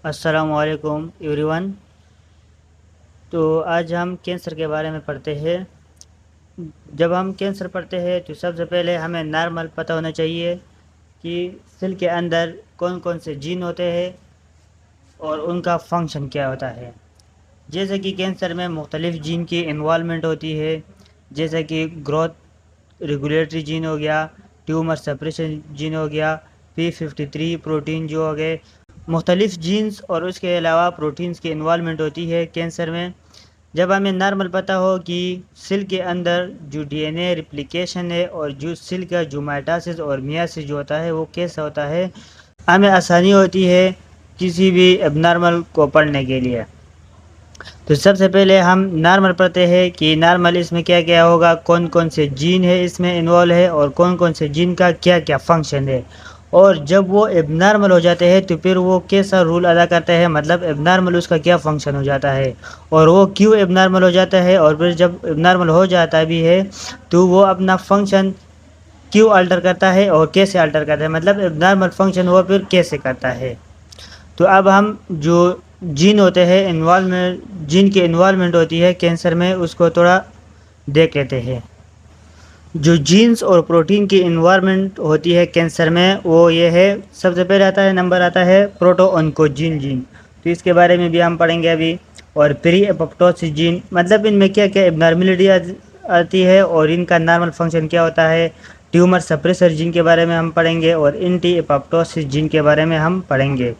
अस्सलामुअलैकुम एवरीवन। तो आज हम कैंसर के बारे में पढ़ते हैं। जब हम कैंसर पढ़ते हैं तो सबसे पहले हमें नॉर्मल पता होना चाहिए कि सेल के अंदर कौन कौन से जीन होते हैं और उनका फंक्शन क्या होता है। जैसे कि कैंसर में मुख्तलिफ़ जीन की इन्वॉल्वमेंट होती है, जैसे कि ग्रोथ रेगुलेटरी जीन हो गया, ट्यूमर सप्रेशन जीन हो गया, P53 प्रोटीन जो हो गए, मुख्तलिफ़ जीन्स और उसके अलावा प्रोटीन्स की इन्वॉल्वमेंट होती है कैंसर में। जब हमें नॉर्मल पता हो कि सेल के अंदर जो डीएनए रिप्लिकेशन है और जो सेल का जो माइटोसिस और मियोसिस जो होता है वो कैसा होता है, हमें आसानी होती है किसी भी एबनॉर्मल को पढ़ने के लिए। तो सबसे पहले हम नॉर्मल पढ़ते हैं कि नॉर्मल इसमें क्या क्या होगा, कौन कौन से जीन है इसमें इन्वॉल्व है और कौन कौन से जीन का क्या क्या फंक्शन है, और जब वो एबनॉर्मल हो जाते हैं तो फिर वो कैसा रूल अदा करता है, मतलब एबनॉर्मल उसका क्या फंक्शन हो जाता है और वो क्यों एबनॉर्मल हो जाता है, और फिर जब एबनॉर्मल हो जाता भी है तो वो अपना फंक्शन क्यों अल्टर करता है और कैसे अल्टर करता है, मतलब एबनॉर्मल फंक्शन वो फिर कैसे करता है। तो अब हम जो जीन होते हैं इन्वॉल्वमेंट, जीन की इन्वॉल्वमेंट होती है कैंसर में, उसको थोड़ा देख लेते हैं। जो जीन्स और प्रोटीन की इन्वॉल्वमेंट होती है कैंसर में वो ये है, सबसे पहले आता है नंबर आता है प्रोटो ऑन्कोजीन जीन, तो इसके बारे में भी हम पढ़ेंगे अभी। और प्री एपोप्टोसिस जीन, मतलब इनमें क्या क्या एबनॉर्मेलिटी आती है और इनका नॉर्मल फंक्शन क्या होता है। ट्यूमर सप्रेसर जीन के बारे में हम पढ़ेंगे और एंटी एपोप्टोसिस जीन के बारे में हम पढ़ेंगे।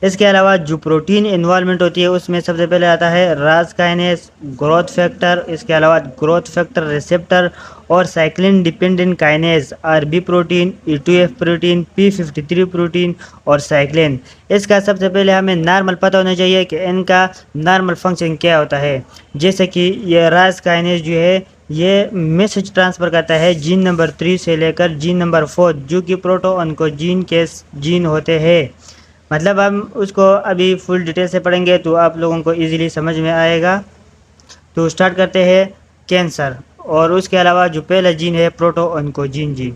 इसके अलावा जो प्रोटीन इन्वॉल्वमेंट होती है उसमें सबसे पहले आता है राज काइनेस, ग्रोथ फैक्टर, इसके अलावा ग्रोथ फैक्टर रिसेप्टर और cyclin dependent kinase, RB protein, E2F protein, P53 protein और साइक्लिन। इसका सबसे पहले हमें नॉर्मल पता होना चाहिए कि इनका नॉर्मल फंक्शन क्या होता है। जैसे कि ये राज काइनेज जो है ये मैसेज ट्रांसफ़र करता है जीन नंबर 3 से लेकर जीन नंबर 4, जो कि प्रोटो ऑन्कोजीन के जीन होते हैं। मतलब हम उसको अभी फुल डिटेल से पढ़ेंगे तो आप लोगों को इजीली समझ में आएगा। तो स्टार्ट करते हैं कैंसर, और उसके अलावा जो पहला जीन है proto oncogene gene.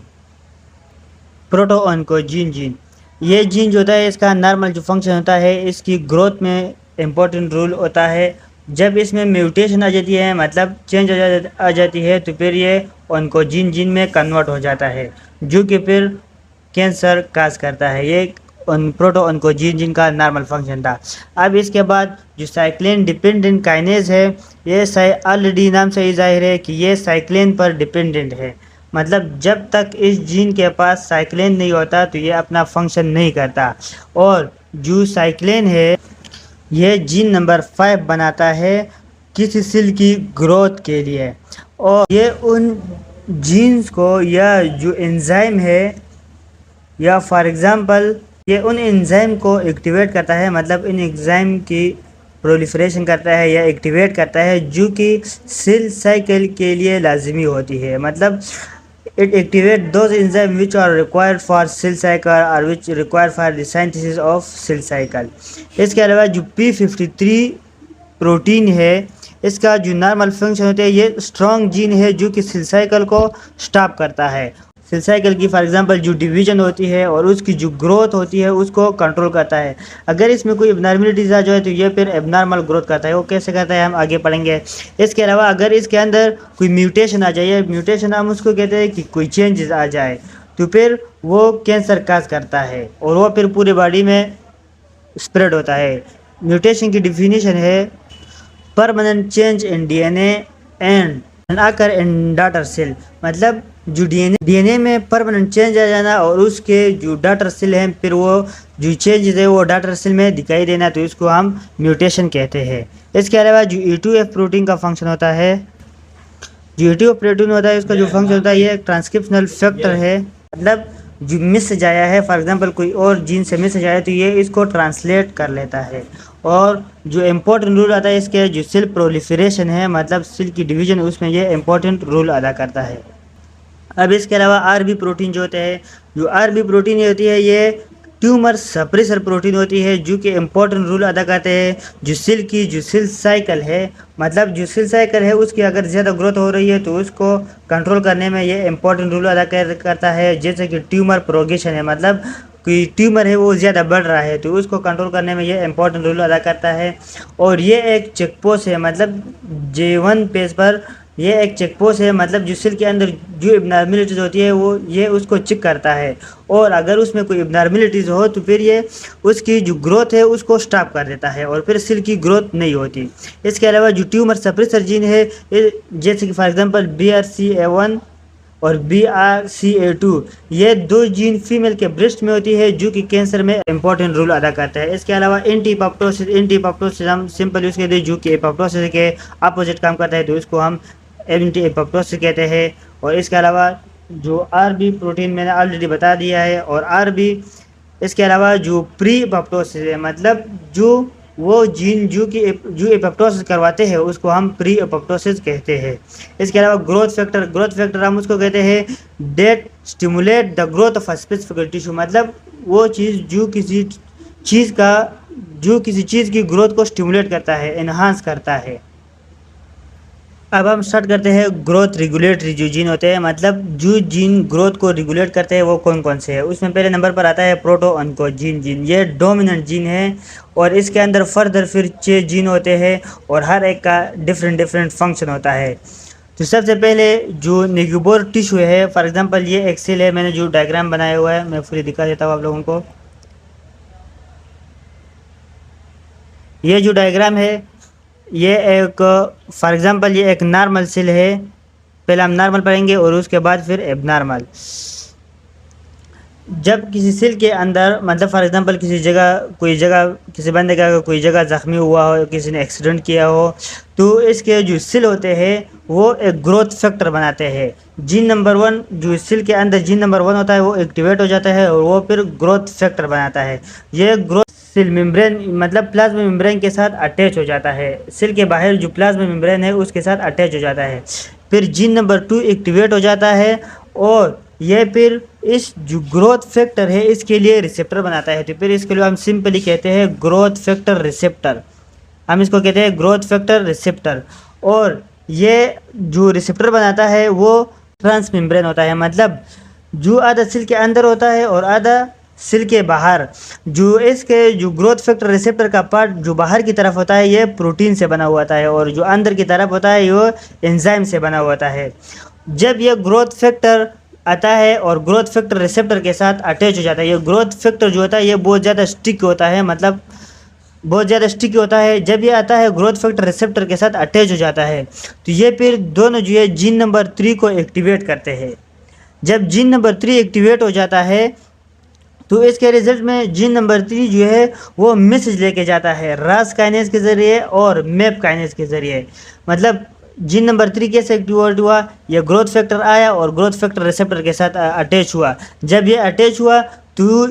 Proto oncogene gene, ये जीन जो होता है इसका नॉर्मल जो फंक्शन होता है, इसकी ग्रोथ में इम्पोर्टेंट रोल होता है। जब इसमें म्यूटेशन आ जाती है, मतलब चेंज आ जाती है, तो फिर ये ऑन्कोजीन जीन में कन्वर्ट हो जाता है, जो कि फिर कैंसर काज करता है। ये प्रोटो ऑन्कोजीन जीन का नॉर्मल फंक्शन था। अब इसके बाद जो साइक्लिन डिपेंडेंट काइनेज है, ये ऑलरेडी नाम से ही जाहिर है कि ये साइक्लिन पर डिपेंडेंट है, मतलब जब तक इस जीन के पास साइक्लिन नहीं होता तो ये अपना फंक्शन नहीं करता। और जो साइक्लिन है ये जीन नंबर 5 बनाता है किसी सेल की ग्रोथ के लिए, और ये उन जीन्स को या जो एंजाइम है, या फॉर एग्ज़ाम्पल ये उन एंजाइम को एक्टिवेट करता है, मतलब इन एंजाइम की प्रोलिफरेशन करता है या एक्टिवेट करता है, जो कि सेल साइकिल के लिए लाजमी होती है। मतलब it activate those enzymes which are required for cell cycle or which required for the synthesis of cell cycle। इसके अलावा जो P53 प्रोटीन है, इसका जो नॉर्मल फंक्शन होता है, ये स्ट्रॉन्ग जीन है जो कि सेल साइकिल को स्टॉप करता है। सेल साइकिल की फॉर एग्जांपल जो डिवीजन होती है और उसकी जो ग्रोथ होती है उसको कंट्रोल करता है। अगर इसमें कोई एबनॉर्मलिटीज आ जाए तो ये फिर एबनॉर्मल ग्रोथ करता है। वो कैसे करता है हम आगे पढ़ेंगे। इसके अलावा अगर इसके अंदर कोई म्यूटेशन आ जाए, म्यूटेशन हम उसको कहते हैं कि कोई चेंजेस आ जाए, तो फिर वो कैंसर काज करता है और वो फिर पूरी बॉडी में स्प्रेड होता है। म्यूटेशन की डिफिनीशन है permanent change in DNA and आकर इन डॉटर सेल, मतलब जो डीएनए में परमानेंट चेंज आ जाना और उसके जो डॉटर सेल हैं फिर वो जो चेंज है वो डॉटर सेल में दिखाई देना, तो इसको हम म्यूटेशन कहते हैं। इसके अलावा जो E2F प्रोटीन का फंक्शन होता है, जो E2F प्रोटीन होता है उसका जो फंक्शन होता है ये ट्रांसक्रिप्शनल फैक्टर है, मतलब जो मैसेज आया है फॉर एग्जांपल कोई और जीन से मैसेज आया तो ये इसको ट्रांसलेट कर लेता है। और जो इम्पोर्टेंट रूल आता है इसके, जो सेल प्रोलिफरेशन है, मतलब सेल की डिवीजन, उसमें ये इम्पोर्टेंट रोल अदा करता है। अब इसके अलावा आरबी प्रोटीन जो होते हैं, जो आरबी प्रोटीन होती है ये ट्यूमर सप्रेसर प्रोटीन होती है, जो कि इम्पोर्टेंट रोल अदा करते हैं जो सेल की जो सेल साइकिल है, मतलब जो सेल साइकिल है उसकी अगर ज़्यादा ग्रोथ हो रही है तो उसको कंट्रोल करने में ये इम्पोर्टेंट रोल अदा करता है। जैसे कि ट्यूमर प्रोग्रेशन है, मतलब कोई ट्यूमर है वो ज़्यादा बढ़ रहा है, तो उसको कंट्रोल करने में ये इंपॉर्टेंट रोल अदा करता है। और ये एक चेक पोस्ट है, मतलब J1 पेज पर ये एक चेक पोस्ट है, मतलब जो सेल के अंदर जो एबनॉर्मेलिटीज़ होती है वो ये उसको चेक करता है, और अगर उसमें कोई एबनॉर्मेलिटीज़ हो तो फिर ये उसकी जो ग्रोथ है उसको स्टॉप कर देता है और फिर सेल की ग्रोथ नहीं होती। इसके अलावा जो ट्यूमर सप्रेसर जीन है, जैसे कि फॉर एग्जांपल BRCA1 और BRCA2, ये 2 जीन फीमेल के ब्रेस्ट में होती है जो कि कैंसर में इंपॉर्टेंट रोल अदा करता है। इसके अलावा एंटी हम सिंपल यूज़ कहते हैं, जो कि एपोप्टोसिस के अपोजिट काम करता है, तो इसको हम एंटी एपोप्टोसिस कहते हैं। और इसके अलावा जो RB प्रोटीन मैंने ऑलरेडी बता दिया है, और RB इसके अलावा जो प्री एपोप्टोसिस है, मतलब जो वो जीन जो एपोप्टोसिस करवाते हैं उसको हम प्री एपोप्टोसिस कहते हैं। इसके अलावा ग्रोथ फैक्टर हम उसको कहते हैं that stimulate the growth of a specific tissue, मतलब वो चीज़ जो किसी चीज़ की ग्रोथ को स्टिमुलेट करता है, एनहांस करता है। अब हम स्टार्ट करते हैं ग्रोथ रेगुलेटरी जो जीन होते हैं, मतलब जो जीन ग्रोथ को रेगुलेट करते हैं वो कौन कौन से हैं। उसमें पहले नंबर पर आता है प्रोटोऑन्कोजीन जीन, ये डोमिनेंट जीन है और इसके अंदर फर्दर फिर 6 जीन होते हैं और हर एक का डिफरेंट फंक्शन होता है। तो सबसे पहले जो निगोबर टिश्यू है, फॉर एग्जांपल ये एक सेल है, मैंने जो डायग्राम बनाया हुआ है मैं पूरी दिखा देता हूँ आप लोगों को। ये जो डायग्राम है ये एक फॉर एग्जांपल ये एक नॉर्मल सेल है, पहले हम नॉर्मल पढ़ेंगे और उसके बाद फिर एबनॉर्मल। जब किसी सेल के अंदर, मतलब फॉर एग्जांपल किसी बंदे का कोई जगह ज़ख्मी हुआ हो, किसी ने एक्सीडेंट किया हो, तो इसके जो सेल होते हैं वो एक ग्रोथ फैक्टर बनाते हैं। जीन नंबर 1 जो सेल के अंदर जीन नंबर 1 होता है वो एक्टिवेट हो जाता है और वो फिर ग्रोथ फैक्टर बनाता है। ये ग्रोथ सेल मेम्ब्रेन, मतलब प्लाज्मा मेम्ब्रेन के साथ अटैच हो जाता है, सेल के बाहर जो प्लाज्मा मेम्ब्रेन है उसके साथ अटैच हो जाता है। फिर जीन नंबर 2 एक्टिवेट हो जाता है और यह फिर इस जो ग्रोथ फैक्टर है इसके लिए रिसेप्टर बनाता है। तो फिर इसके लिए हम सिंपली कहते हैं ग्रोथ फैक्टर रिसेप्टर, हम इसको कहते हैं ग्रोथ फैक्टर रिसेप्टर। और ये जो रिसेप्टर बनाता है वो ट्रांस मेम्ब्रेन होता है, मतलब जो आधा सेल के अंदर होता है और आधा सेल के बाहर। जो इसके जो ग्रोथ फैक्टर रिसेप्टर का पार्ट जो बाहर की तरफ होता है ये प्रोटीन से बना हुआ होता है और जो अंदर की तरफ होता है वो एंजाइम से बना हुआ होता है। जब ये ग्रोथ फैक्टर आता है और ग्रोथ फैक्टर रिसेप्टर के साथ अटैच हो जाता है, ये ग्रोथ फैक्टर जो होता है ये बहुत ज़्यादा स्टिक होता है, मतलब बहुत ज़्यादा स्टिकी होता है। जब ये आता है ग्रोथ फैक्टर रिसेप्टर के साथ अटैच हो जाता है तो ये फिर दोनों जो है जीन नंबर 3 को एक्टिवेट करते हैं। जब जीन नंबर 3 एक्टिवेट हो जाता है तो इसके रिजल्ट में जीन नंबर 3 जो है वो मैसेज लेके जाता है रास काइनेज के ज़रिए और मैप काइनेज के ज़रिए। मतलब जीन नंबर 3 कैसे एक्टिवेट हुआ, ये ग्रोथ फैक्टर आया और ग्रोथ फैक्टर रिसेप्टर के साथ अटैच हुआ। जब ये अटैच हुआ तो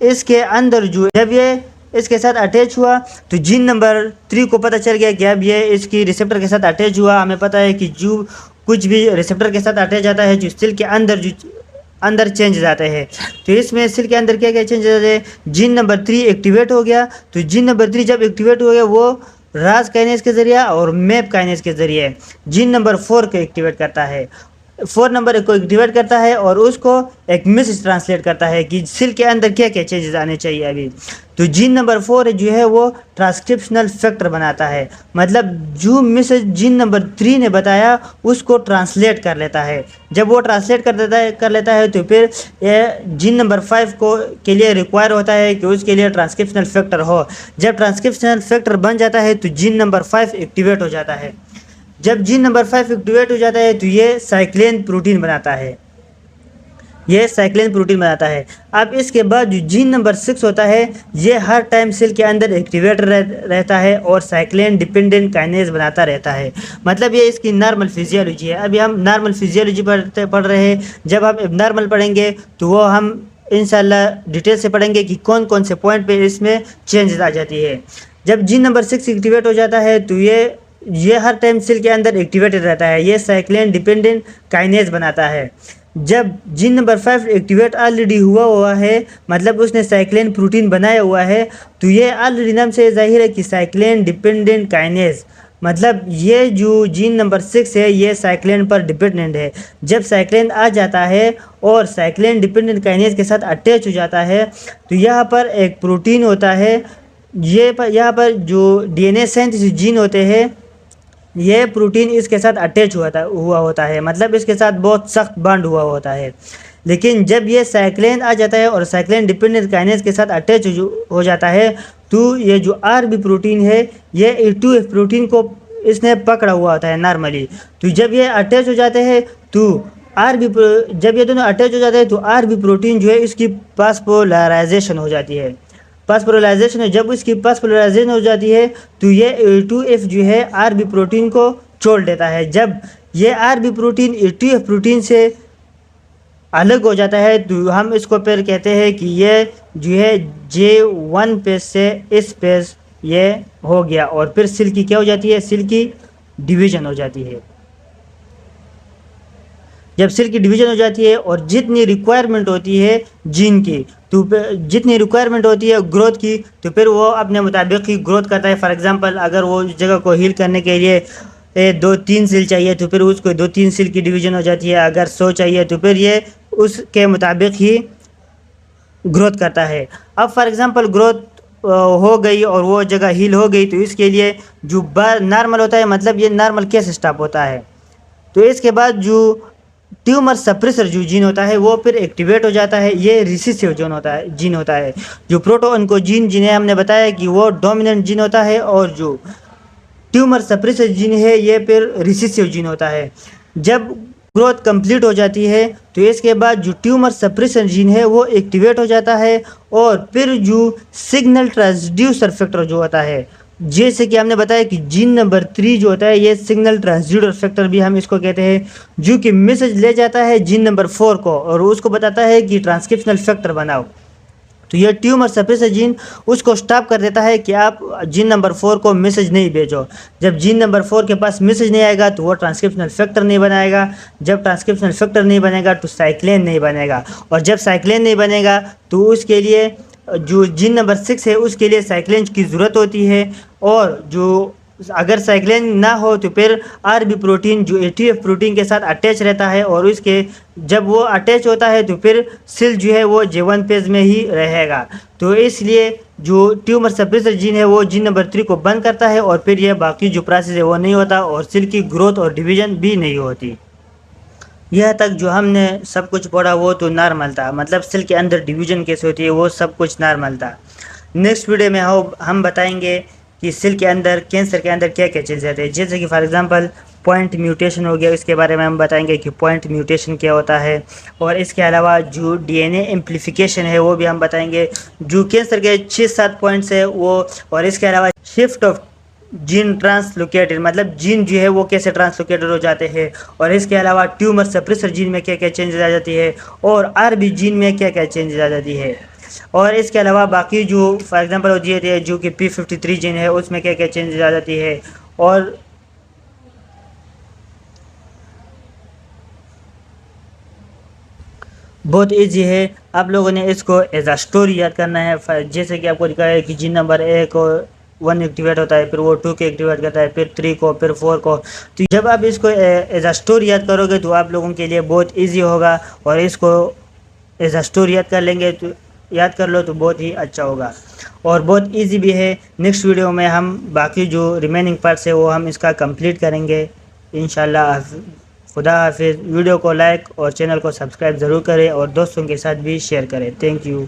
इसके अंदर जो जब ये इसके साथ अटैच हुआ तो जीन नंबर 3 को पता चल गया कि अब ये इसकी रिसेप्टर के साथ अटैच हुआ। हमें पता है कि जो कुछ भी रिसेप्टर के साथ अटैच जाता है जो सेल के अंदर जो अंदर चेंज जाते हैं, तो इसमें सेल के अंदर क्या क्या चेंज जाते हैं। जीन नंबर 3 एक्टिवेट हो गया, तो जीन नंबर 3 जब एक्टिवेट हो गया वो रास काइनेज के ज़रिए और मैप काइनेज के ज़रिए जीन नंबर 4 को एक्टिवेट करता है। 4 नंबर को एक्टिवेट करता है और उसको एक मैसेज ट्रांसलेट करता है कि सेल के अंदर क्या क्या चेंजेस आने चाहिए अभी। तो जीन नंबर 4 जो है वो ट्रांसक्रिप्शनल फैक्टर बनाता है, मतलब जो मैसेज जीन नंबर 3 ने बताया उसको ट्रांसलेट कर लेता है। जब वो ट्रांसलेट कर लेता है तो फिर ये जीन नंबर 5 को के लिए रिक्वायर होता है कि उसके लिए ट्रांसक्रिप्शनल फैक्टर हो। जब ट्रांसक्रिप्शनल फैक्टर बन जाता है तो जीन नंबर 5 एक्टिवेट हो जाता है। जब जीन नंबर 5 एक्टिवेट हो जाता है तो ये साइक्लिन प्रोटीन बनाता है, ये साइक्लिन प्रोटीन बनाता है। अब इसके बाद जो जीन नंबर 6 होता है ये हर टाइम सेल के अंदर एक्टिवेट रहता है और साइक्लिन डिपेंडेंट काइनेज बनाता रहता है, मतलब ये इसकी नॉर्मल फिजियोलॉजी है। अभी हम नॉर्मल फिजियोलॉजी पढ़ रहे हैं, जब हम एबनॉर्मल पढ़ेंगे तो वो हम इंशाल्लाह डिटेल से पढ़ेंगे कि कौन कौन से पॉइंट पे इसमें चेंजेस आ जाती है। जब जीन नंबर 6 एक्टिवेट हो जाता है तो ये हर टाइम सेल के अंदर एक्टिवेटेड रहता है, ये साइक्लिन डिपेंडेंट काइनेज बनाता है। जब जीन नंबर 5 एक्टिवेट ऑलरेडी हुआ है, मतलब उसने साइक्लिन प्रोटीन बनाया हुआ है, तो ये ऑलरेडी नाम से जाहिर है कि साइक्लिन डिपेंडेंट काइनेज, मतलब ये जो जीन नंबर 6 है ये साइक्लिन पर डिपेंडेंट है। जब साइक्लिन आ जाता है और साइक्लिन डिपेंडेंट काइनेज के साथ अटैच हो जाता है तो यहाँ पर एक प्रोटीन होता है, यहाँ पर जो डीएनए सिंथेसिस जीन होते हैं ये प्रोटीन इसके साथ अटैच हुआ होता है, मतलब इसके साथ बहुत सख्त बॉन्ड हुआ होता है। लेकिन जब ये साइक्लिन आ जाता है और साइक्लिन डिपेंडेंट काइनेज के साथ अटैच हो जाता है तो ये जो आरबी प्रोटीन है ये A2F प्रोटीन को इसने पकड़ा हुआ होता है नॉर्मली। तो जब ये अटैच हो जाते हैं तो जब ये दोनों अटैच हो जाते हैं तो आरबी प्रोटीन जो है इसकी फास्फोराइलेशन हो जाती है। फास्फोराइलेशन है, जब इसकी फास्फोराइलेशन हो जाती है तो ये A2F जो है आरबी प्रोटीन को छोड़ देता है। जब ये आरबी प्रोटीन A2F प्रोटीन से अलग हो जाता है तो हम इसको फिर कहते हैं कि ये जो है J1 पेज से इस पेज ये हो गया और फिर सेल की क्या हो जाती है, सेल की डिवीजन हो जाती है। जब सेल की डिवीजन हो जाती है और जितनी रिक्वायरमेंट होती है जीन की तो जितनी रिक्वायरमेंट होती है ग्रोथ की तो फिर वो अपने मुताबिक ही ग्रोथ करता है। फॉर एग्जांपल अगर वो उस जगह को हील करने के लिए 2-3 सेल चाहिए तो फिर उसको 2-3 सेल की डिवीजन हो जाती है। अगर 100 चाहिए तो फिर ये उसके मुताबिक ही ग्रोथ करता है। अब फॉर एग्जांपल ग्रोथ हो गई और वो जगह हील हो गई तो इसके लिए जो नॉर्मल होता है, मतलब ये नॉर्मल कैसे स्टॉप होता है, तो इसके बाद जो ट्यूमर सप्रेसर जो जीन होता है वो फिर एक्टिवेट हो जाता है। ये रिसेसिव जीन होता है। जो प्रोटोऑन्कोजीन जिन्हें हमने बताया कि वो डोमिनेंट जीन होता है और जो ट्यूमर सप्रेसर जीन है ये फिर रिसेसिव जीन होता है। जब ग्रोथ कंप्लीट हो जाती है तो इसके बाद जो ट्यूमर सप्रेसर जीन है वो एक्टिवेट हो जाता है और फिर जो सिग्नल ट्रांसड्यूसर फैक्टर जो होता है, जैसे कि हमने बताया कि जीन नंबर 3 जो होता है ये सिग्नल ट्रांसड्यूसर फैक्टर भी हम इसको कहते हैं, जो कि मैसेज ले जाता है जीन नंबर 4 को और उसको बताता है कि ट्रांसक्रिप्शनल फैक्टर बनाओ। तो ये ट्यूमर सप्रेसर जीन उसको स्टॉप कर देता है कि आप जीन नंबर 4 को मैसेज नहीं भेजो। जब जीन नंबर 4 के पास मैसेज नहीं आएगा तो वो ट्रांसक्रिप्शनल फैक्टर नहीं बनाएगा। जब ट्रांसक्रिप्शनल फैक्टर नहीं बनेगा तो साइक्लिन नहीं बनेगा और जब साइक्लिन नहीं बनेगा तो उसके लिए जो जीन नंबर 6 है उसके लिए साइक्लिन की ज़रूरत होती है। और जो अगर साइक्लिन ना हो तो फिर आरबी प्रोटीन जो A2F प्रोटीन के साथ अटैच रहता है और उसके जब वो अटैच होता है तो फिर सेल जो है वो J1 पेज में ही रहेगा। तो इसलिए जो ट्यूमर सप्रेसर जीन है वो जीन नंबर 3 को बंद करता है और फिर ये बाकी जो प्रोसेस है वो नहीं होता और सेल की ग्रोथ और डिवीजन भी नहीं होती। यह तक जो हमने सब कुछ पढ़ा वो तो नॉर्मल था, मतलब सेल के अंदर डिवीजन कैसे होती है वो सब कुछ नॉर्मल था। नेक्स्ट वीडियो में हम बताएंगे कि सेल के अंदर कैंसर के अंदर क्या क्या चीज़ें आती है, जैसे कि फॉर एग्जांपल पॉइंट म्यूटेशन हो गया, इसके बारे में हम बताएंगे कि पॉइंट म्यूटेशन क्या होता है। और इसके अलावा जो डीएनए एम्प्लीफिकेशन है वो भी हम बताएंगे, जो कैंसर के 6-7 पॉइंट्स है वो। और इसके अलावा शिफ्ट ऑफ जीन ट्रांसलोकेटेड, मतलब जीन जो है वो कैसे ट्रांसलोकेटेड हो जाते हैं। और इसके अलावा ट्यूमर सप्रेसर जीन में क्या क्या चेंजेस आ जाती है और आरबी जीन में क्या क्या चेंजेस आ जाती है। और इसके अलावा बाकी जो फॉर एग्जांपल होती है जो कि P53 जीन है उसमें क्या क्या चेंजेस आ जाती है। और बहुत इजी है, आप लोगों ने इसको एज आ स्टोरी याद करना है। जैसे कि आपको दिखाया है कि जीन नंबर 1 को 1 एक्टिवेट होता है, फिर वो 2 को एक्टिवेट करता है, फिर 3 को, फिर 4 को। तो जब आप इसको एज आ स्टोरी याद करोगे तो आप लोगों के लिए बहुत इजी होगा और इसको एज आ स्टोरी याद कर लो तो बहुत ही अच्छा होगा और बहुत इजी भी है। नेक्स्ट वीडियो में हम बाकी जो रिमेनिंग पार्ट्स है वो हम इसका कंप्लीट करेंगे इंशाल्लाह। खुदा हाफिज़। वीडियो को लाइक और चैनल को सब्सक्राइब ज़रूर करें और दोस्तों के साथ भी शेयर करें। Thank you.